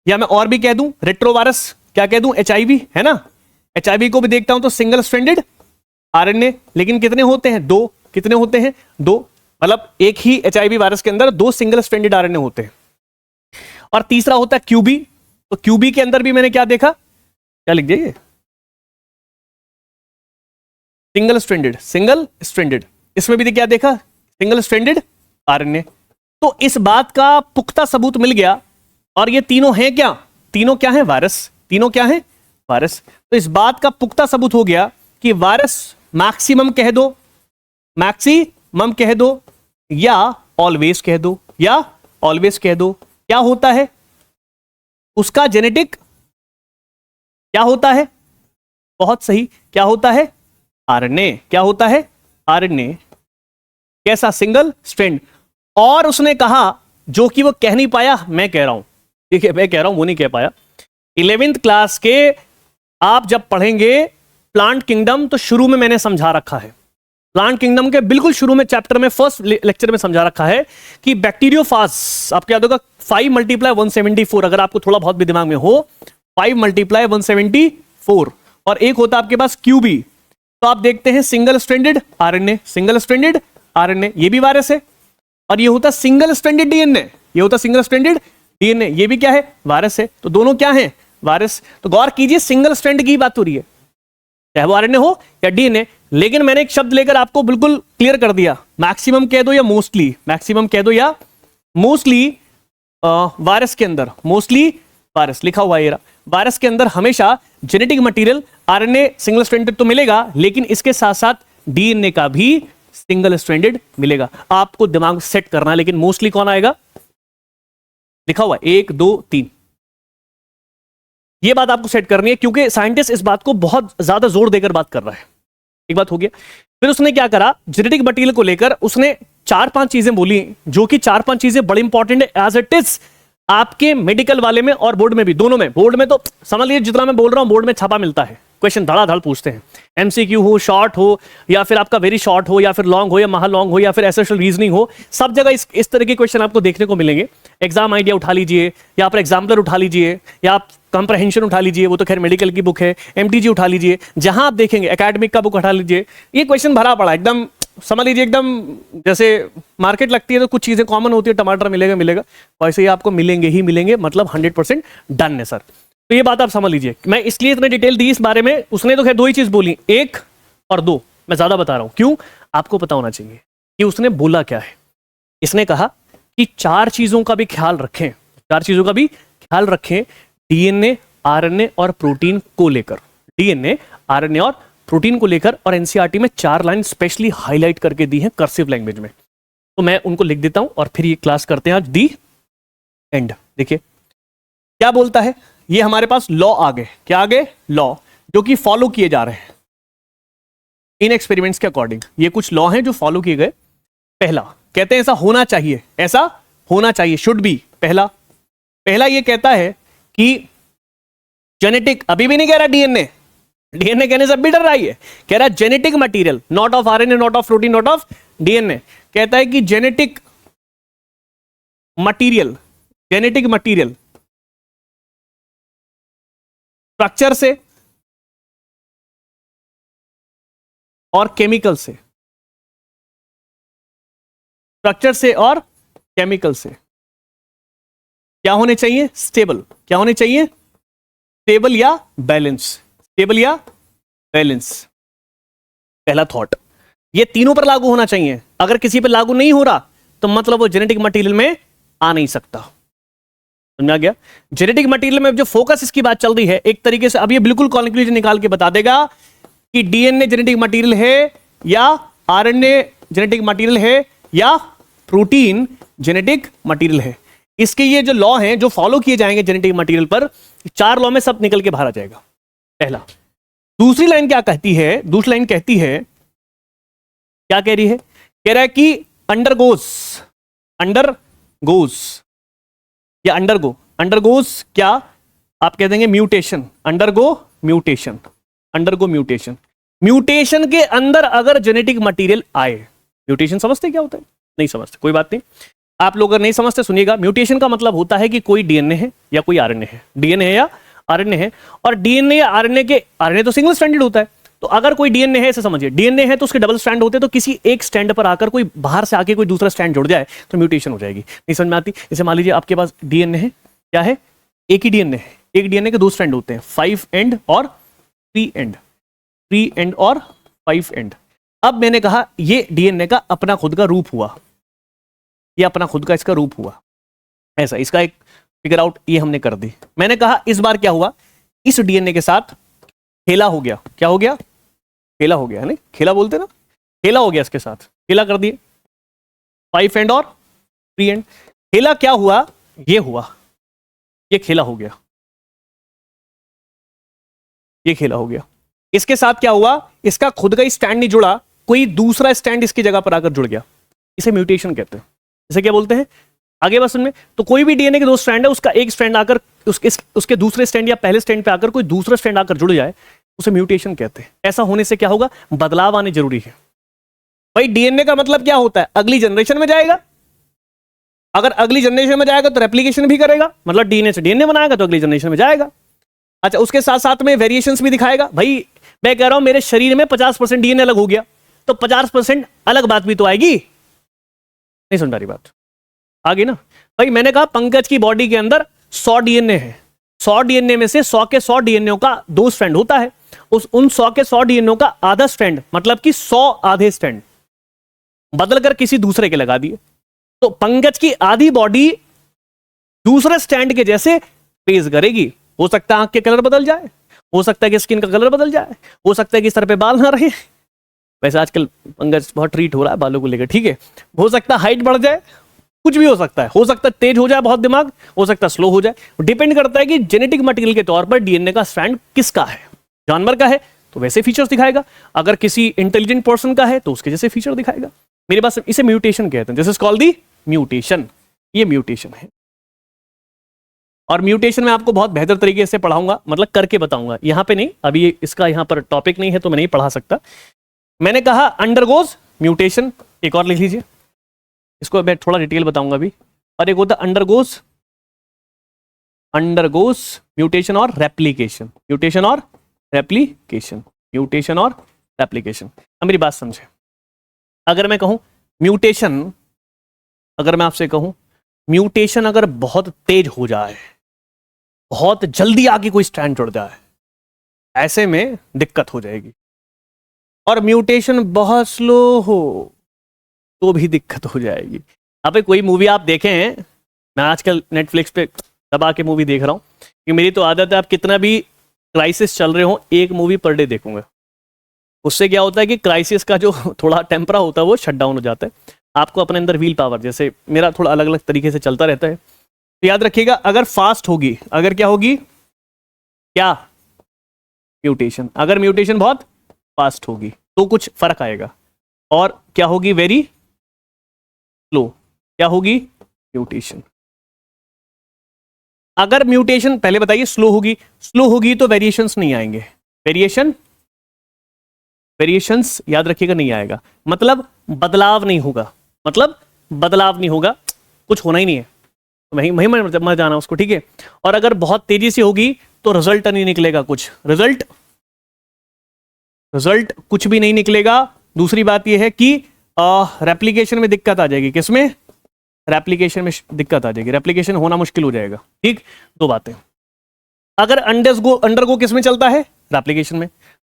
या मैं और भी कह दूं रेट्रो वायरस, क्या कह दूं, HIV है ना, HIV को भी देखता हूं तो सिंगल स्ट्रैंडेड आरएनए, लेकिन कितने होते हैं, दो। कितने होते हैं, दो, मतलब एक ही HIV वायरस के अंदर दो सिंगल स्ट्रैंडेड आरएनए होते हैं। और तीसरा होता है QB, तो QB के अंदर भी मैंने क्या देखा, क्या लिख दिया, सिंगल स्ट्रैंडेड, इसमें भी क्या देखा, सिंगल स्ट्रैंडेड आरएनए। तो इस बात का पुख्ता सबूत मिल गया। और ये तीनों हैं क्या, तीनों क्या हैं, वायरस, तीनों क्या हैं, वायरस। तो इस बात का पुख्ता सबूत हो गया कि वायरस मैक्सिमम कह दो, मैक्सिमम कह दो, या ऑलवेज कह दो, या ऑलवेज कह दो, क्या होता है उसका जेनेटिक, क्या होता है, बहुत सही, क्या होता है, आरएनए। क्या होता है, आरएनए। कैसा, सिंगल स्ट्रैंड। और उसने कहा जो कि वो कह नहीं पाया, मैं कह रहा हूं, ठीक है, मैं कह रहा हूं, वो नहीं कह पाया। 11th क्लास के आप जब पढ़ेंगे प्लांट किंगडम, तो शुरू में मैंने समझा रखा है, प्लांट किंगडम के बिल्कुल शुरू में चैप्टर में फर्स्ट लेक्चर में समझा रखा है कि बैक्टीरियोफाज, आपको याद होगा 5 × 174, अगर आपको थोड़ा बहुत भी दिमाग में हो, 5 × 174, और एक होता आपके पास क्यूबी। तो आप देखते हैं single stranded RNA, single stranded RNA, ये भी वायरस है। और ये होता सिंगल स्ट्रैंडेड डीएनए, ये होता सिंगल स्ट्रैंडेड डीएनए, ये भी क्या है, वायरस है। तो दोनों क्या है, वायरस। तो गौर कीजिए सिंगल स्ट्रैंड की बात हो रही है, चाहे वो आरएनए हो या डीएनए। लेकिन मैंने एक शब्द लेकर आपको बिल्कुल क्लियर कर दिया, मैक्सिमम कह दो या मोस्टली, मैक्सिमम कह दो या मोस्टली वायरस के अंदर, मोस्टली वायरस लिखा हुआ है, वायरस के अंदर हमेशा genetic material RNA single stranded तो मिलेगा, लेकिन इसके साथ साथ डीएनए का भी सिंगल स्ट्रैंडेड मिलेगा। आपको दिमाग सेट करना है, लेकिन मोस्टली कौन आएगा, लिखा हुआ 1 2 3, ये बात आपको सेट करनी है, क्योंकि साइंटिस्ट इस बात को बहुत ज्यादा जोर देकर बात कर रहा है। एक बात हो गया। फिर उसने क्या करा, जेनेटिक मटेरियल को लेकर उसने 4-5 चीजें बोली, जो कि 4-5 चीजें बड़ी इंपॉर्टेंट है एज इट इज आपके मेडिकल वाले में और बोर्ड में भी, दोनों में। बोर्ड में तो समझ लीजिए जितना मैं बोल रहा हूं, बोर्ड में छापा मिलता है, क्वेश्चन धड़ाधड़ पूछते हैं, एमसीक्यू हो, शॉर्ट हो, या फिर आपका वेरी शॉर्ट हो, या फिर लॉन्ग हो, या महा लॉन्ग हो, या फिर एसेंशियल रीजनिंग हो, सब जगह इस तरह के क्वेश्चन आपको देखने को मिलेंगे। एग्जाम आइडिया उठा लीजिए, या आप एग्जाम्पलर उठा लीजिए, या आप कंप्रहेंशन उठा लीजिए, वो तो खैर मेडिकल की बुक है, एमटीजी उठा लीजिए, जहां आप देखेंगे एकेडमिक का बुक उठा लीजिए, ये क्वेश्चन भरा पड़ा एकदम, समझ लीजिए एकदम जैसे मार्केट लगती है तो कुछ चीजें कॉमन होती है, टमाटर मिलेगा मिलेगा, वैसे ही आपको मिलेंगे ही मिलेंगे, मतलब 100% डन है सर। तो ये बात आप समझ लीजिए। मैं इसलिए इतने डिटेल दी इस बारे में, उसने तो खैर 2 ही चीज बोली, 1 और 2, मैं ज्यादा बता रहा हूं, क्यों, आपको पता होना चाहिए कि उसने बोला क्या है। इसने कहा कि 4 चीजों का भी ख्याल रखें, 4 चीजों का भी ख्याल रखें, डीएनए, आरएनए और प्रोटीन को लेकर, डीएनए, आरएनए और प्रोटीन को लेकर। और एनसीईआरटी में 4 लाइन स्पेशली हाईलाइट करके दी है कर्सिव लैंग्वेज में, तो मैं उनको लिख देता हूं और फिर ये क्लास करते हैं आज दी एंड। देखिए क्या बोलता है, ये हमारे पास लॉ आ गए, क्या आ गए, लॉ, जो कि फॉलो किए जा रहे हैं इन एक्सपेरिमेंट्स के अकॉर्डिंग। ये कुछ लॉ हैं जो फॉलो किए गए। पहला कहते हैं ऐसा होना चाहिए, ऐसा होना चाहिए, शुड बी। पहला ये कहता है कि जेनेटिक, अभी भी नहीं कह रहा डीएनए, डीएनए कहने से भी डर रहा है, कह रहा है genetic material, not of RNA, not of protein, not of DNA. कहता है कि genetic material, genetic material structure से और केमिकल से, स्ट्रक्चर से और केमिकल से क्या होने चाहिए, स्टेबल। क्या होने चाहिए, स्टेबल या बैलेंस, स्टेबल या बैलेंस। पहला थॉट, ये तीनों पर लागू होना चाहिए। अगर किसी पर लागू नहीं हो रहा तो मतलब वो जेनेटिक मटेरियल में आ नहीं सकता। समझा गया। जेनेटिक मटेरियल में जो फोकस इसकी बात चल रही है, एक तरीके से अब ये बिल्कुल कंक्लूजन निकाल के बता देगा कि डीएनए जेनेटिक मटेरियल है या आरएनए जेनेटिक मटेरियल है या प्रोटीन जेनेटिक मटेरियल है। इसके ये जो लॉ हैं जो फॉलो किए जाएंगे जेनेटिक मटेरियल पर, 4 लॉ में सब निकल के बाहर आ जाएगा। पहला। दूसरी लाइन क्या कहती है, दूसरी लाइन कहती है, क्या कह रही है, कह रहा है कि अंडरगोज या अंडरगोज क्या आप कह देंगे, म्यूटेशन, अंडरगो म्यूटेशन। म्यूटेशन के अंदर अगर जेनेटिक मटेरियल आए, म्यूटेशन समझते क्या होता है, नहीं समझते, कोई बात नहीं, आप लोग अगर नहीं समझते सुनिएगा। म्यूटेशन का मतलब होता है कि कोई डीएनए है या कोई आरएनए है, डीएनए है या आरएनए है, और डीएनए या आरएनए तो सिंगल स्ट्रैंडेड होता है, तो अगर कोई डीएनए है, ऐसे समझिए डीएनए है तो उसके डबल स्ट्रैंड होते हैं, तो किसी एक स्टैंड पर आकर कोई बाहर से आके कोई दूसरा स्टैंड जुड़ जाए तो म्यूटेशन हो जाएगी। नहीं समझ में आती। जैसे मान लीजिए आपके पास डीएनए है, क्या है, एक ही डीएनए है, एक डीएनए के 2 स्ट्रैंड होते हैं, 5 एंड और 3 एंड, 3 एंड और 5 एंड। अब मैंने कहा ये डीएनए का अपना खुद का रूप हुआ, ये अपना खुद का इसका रूप हुआ, ऐसा इसका एक फिगर आउट ये हमने कर दी। मैंने कहा इस बार क्या हुआ इस डीएनए के साथ खेला हो गया। क्या हो गया? खेला हो गया है ना, खेला बोलते ना, खेला हो गया इसके साथ, खेला कर दिए 5 एंड और 3 एंड। खेला क्या हुआ? ये हुआ, ये खेला हो गया, ये खेला हो गया। इसके साथ क्या हुआ? इसका खुद का ही स्टैंड नहीं जुड़ा, कोई दूसरा स्टैंड इसकी जगह पर आकर जुड़ गया। इसे म्यूटेशन कहते हैं। इसे क्या बोलते हैं? आगे बस सुनने। तो कोई भी डीएनए के 2 स्ट्रैंड है, उसका एक स्ट्रैंड आकर उसके दूसरे स्टैंड या पहले स्टैंड पे आकर कोई दूसरा स्टैंड आकर जुड़ जाए, उसे म्यूटेशन कहते हैं। ऐसा होने से क्या होगा? बदलाव आने जरूरी है। भाई डीएनए का मतलब क्या होता है? अगली जनरेशन में जाएगा। अगर अगली जनरेशन में जाएगा तो रेप्लिकेशन भी करेगा, मतलब डीएनए से डीएनए बनाएगा तो अगली जनरेशन में जाएगा। अच्छा, उसके साथ साथ में वेरिएशंस भी दिखाएगा। भाई मैं कह रहा हूं मेरे शरीर में 50% डीएनए अलग हो गया, तो 50% अलग बात भी तो आएगी। नहीं सुन पा रही बात? आगे ना भाई, मैंने कहा पंकज की बॉडी के अंदर 100 डीएनए है। 100 डीएनए में से 100 के 100 डीएनए का 2 स्ट्रैंड होता है। उन 100 के 100 डीएनए का आधा स्ट्रैंड, मतलब कि 100 आधे स्ट्रैंड बदल कर किसी दूसरे के लगा दिए। तो पंकज की आधी बॉडी दूसरे स्टैंड के जैसे पेश करेगी। हो सकता है आंख के कलर बदल जाए, हो सकता है कि स्किन का कलर बदल जाए, हो सकता है कि सर पे बाल ना रहे। वैसे आजकल पंकज बहुत ट्रीट हो रहा है बालों को लेकर, ठीक है। हो सकता है हाइट बढ़ जाए, कुछ भी हो सकता है। हो सकता है तेज हो जाए बहुत दिमाग, हो सकता है स्लो हो जाए। डिपेंड करता है कि जेनेटिक मटेरियल के तौर पर डीएनए का स्ट्रैंड किसका है। जानवर का है तो वैसे फीचर्स दिखाएगा, अगर किसी इंटेलिजेंट पर्सन का है तो उसके जैसे फीचर दिखाएगा। मेरे पास इसे म्यूटेशन कहते हैं। This is called the mutation. ये म्यूटेशन है, और म्यूटेशन में आपको बहुत बेहतर तरीके से पढ़ाऊंगा, मतलब करके बताऊंगा। यहां पे नहीं, अभी इसका यहां पर टॉपिक नहीं है तो मैं नहीं पढ़ा सकता। मैंने कहा अंडरगोज म्यूटेशन, एक और लिख लीजिए, इसको मैं थोड़ा डिटेल बताऊंगा अभी। और एक होता अंडरगोज म्यूटेशन और रेप्लिकेशन। म्यूटेशन और रेप्लिकेशन, म्यूटेशन और रेप्लिकेशन। अब मेरी बात समझे। अगर मैं कहूं म्यूटेशन, अगर मैं आपसे कहूं म्यूटेशन अगर बहुत तेज हो जाए, बहुत जल्दी आके कोई स्ट्रैंड जुड़ जाए, ऐसे में दिक्कत हो जाएगी। और म्यूटेशन बहुत स्लो हो तो भी दिक्कत हो जाएगी। अब कोई मूवी आप देखें हैं, मैं आजकल नेटफ्लिक्स पे दबा के मूवी देख रहा हूं, कि मेरी तो आदत है, आप कितना भी क्राइसिस चल रहे हो, एक मूवी पर डे देखूंगा। उससे क्या होता है कि क्राइसिस का जो थोड़ा टेम्परा होता है वो शट डाउन हो जाता है। आपको अपने अंदर व्हील पावर, जैसे मेरा थोड़ा अलग अलग तरीके से चलता रहता है। तो याद रखिएगा, अगर फास्ट होगी, अगर क्या होगी, क्या म्यूटेशन, अगर म्यूटेशन बहुत फास्ट होगी तो कुछ फर्क आएगा। और क्या होगी, वेरी स्लो, क्या होगी, म्यूटेशन। अगर म्यूटेशन, पहले बताइए, स्लो होगी तो वेरिएशंस नहीं आएंगे। वेरिएशंस याद रखिएगा नहीं आएगा, मतलब बदलाव नहीं होगा, मतलब बदलाव नहीं होगा, कुछ होना ही नहीं है, वही मर जाना उसको, ठीक है। और अगर बहुत तेजी से होगी तो रिजल्ट नहीं निकलेगा, कुछ रिजल्ट कुछ भी नहीं निकलेगा। दूसरी बात यह है कि रेप्लिकेशन में दिक्कत आ जाएगी। किसमें? रेप्लिकेशन में दिक्कत आ जाएगी, रेप्लिकेशन होना मुश्किल हो जाएगा, ठीक। 2 बातें। अगर अंडरगो किस में चलता है? रेप्लिकेशन में।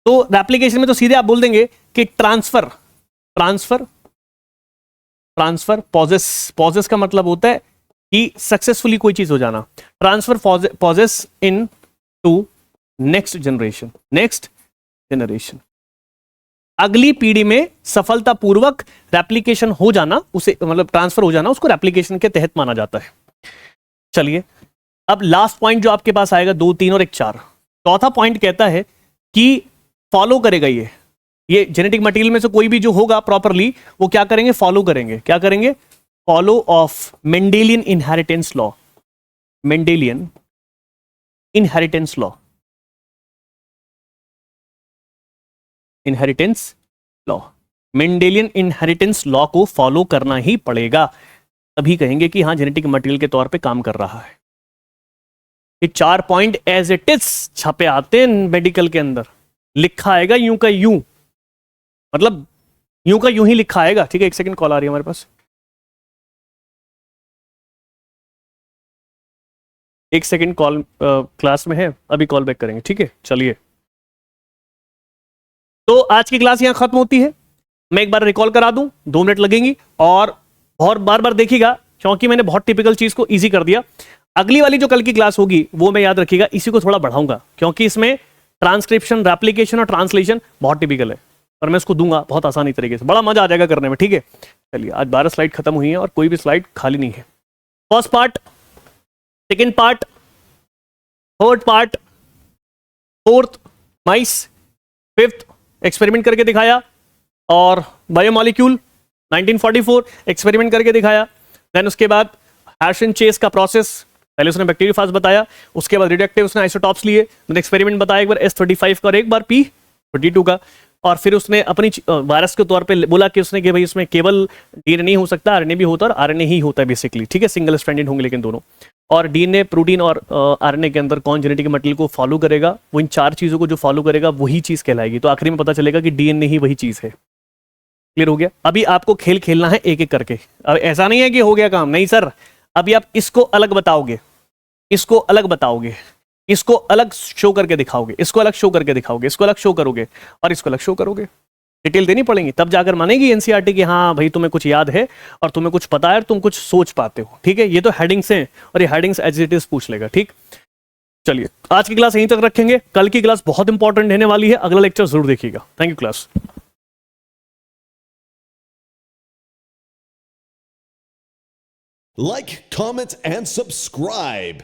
तो रेप्लिकेशन में तो सीधे आप बोल देंगे कि ट्रांसफर पॉजेस का मतलब होता है कि सक्सेसफुली कोई चीज हो जाना। Transfer passes into next generation, अगली पीढ़ी में सफलतापूर्वक रेप्लिकेशन हो जाना, उसे मतलब ट्रांसफर हो जाना, उसको रेप्लिकेशन के तहत माना जाता है। चलिए, अब लास्ट पॉइंट जो आपके पास आएगा, 2, 3 और 1, 4। चौथा पॉइंट कहता है कि फॉलो करेगा ये जेनेटिक मटेरियल में से कोई भी जो होगा प्रॉपरली, वो क्या करेंगे, फॉलो करेंगे। क्या करेंगे? Follow of Mendelian inheritance law. Mendelian inheritance law, Mendelian inheritance law को फॉलो करना ही पड़ेगा, तभी कहेंगे कि हां जेनेटिक मटेरियल के तौर पे काम कर रहा है। ये 4 पॉइंट एज इट इज छपे आते हैं मेडिकल के अंदर, लिखा आएगा यूं का यूं, मतलब यूं का यूं ही लिखा आएगा, ठीक है। 1 सेकंड, कॉल आ रही है हमारे पास, 1 सेकंड, कॉल क्लास में है, अभी कॉल बैक करेंगे, ठीक है। चलिए, तो आज की क्लास यहां खत्म होती है। मैं एक बार रिकॉल करा दूं, 2 मिनट लगेंगी, और बार बार देखिएगा, क्योंकि मैंने बहुत टिपिकल चीज को इजी कर दिया। अगली वाली जो कल की क्लास होगी वो मैं याद रखिएगा इसी को थोड़ा बढ़ाऊंगा, क्योंकि इसमें ट्रांसक्रिप्शन, रेप्लिकेशन और ट्रांसलेशन बहुत टिपिकल है, और मैं इसको दूंगा बहुत आसानी तरीके से, बड़ा मजा आ जाएगा करने में, ठीक है। चलिए आज 12 स्लाइड खत्म हुई है और कोई भी स्लाइड खाली नहीं है। First part, second part, third part, fourth mice, fifth experiment करके दिखाया, और बायोमॉलिक्यूल 1944 एक्सपेरिमेंट करके दिखाया। देन उसके बाद हैश एंड चेस का प्रोसेस, पहले उसने बैक्टीरियोफाज बताया, उसके बाद रिडक्टिव उसने आइसोटॉप्स लिए, देन एक्सपेरिमेंट बताया एक बार S35 का और एक बार P22 का, और फिर उसने अपनी वायरस के तौर पे बोला कि उसने कि भाई उसमें केवल डीएनए नहीं हो सकता, आरएनए भी होता है, और आरएनए ही होता है बेसिकली, ठीक है, सिंगल स्ट्रैंडेड होंगे लेकिन दोनों। और डीएनए, प्रोटीन और आरएनए के अंदर कौन जेनेटिक मटेरियल को फॉलो करेगा, वो इन 4 चीजों को जो फॉलो करेगा वही चीज कहलाएगी। तो आखिरी में पता चलेगा कि डीएनए ही वही चीज है। क्लियर हो गया? अभी आपको खेल खेलना है एक एक करके। अब ऐसा नहीं है कि हो गया काम, नहीं सर, अभी आप इसको अलग बताओगे, इसको अलग बताओगे, इसको अलग शो करके दिखाओगे, इसको अलग शो करके दिखाओगे, इसको अलग शो करोगे, और इसको अलग शो करोगे। डिटेल देनी पड़ेगी, तब जाकर मानेगी एनसीईआरटी कि हाँ भाई तुम्हें कुछ याद है और तुम्हें कुछ पता है और तुम कुछ सोच पाते हो, ठीक है। ये तो हेडिंग्स हैं और ये हेडिंग्स एज इट इज पूछ लेगा, ठीक। चलिए आज की क्लास यहीं तक रखेंगे, कल की क्लास बहुत इंपॉर्टेंट रहने वाली है, अगला लेक्चर जरूर देखिएगा। Thank you class. Like, comment, and subscribe.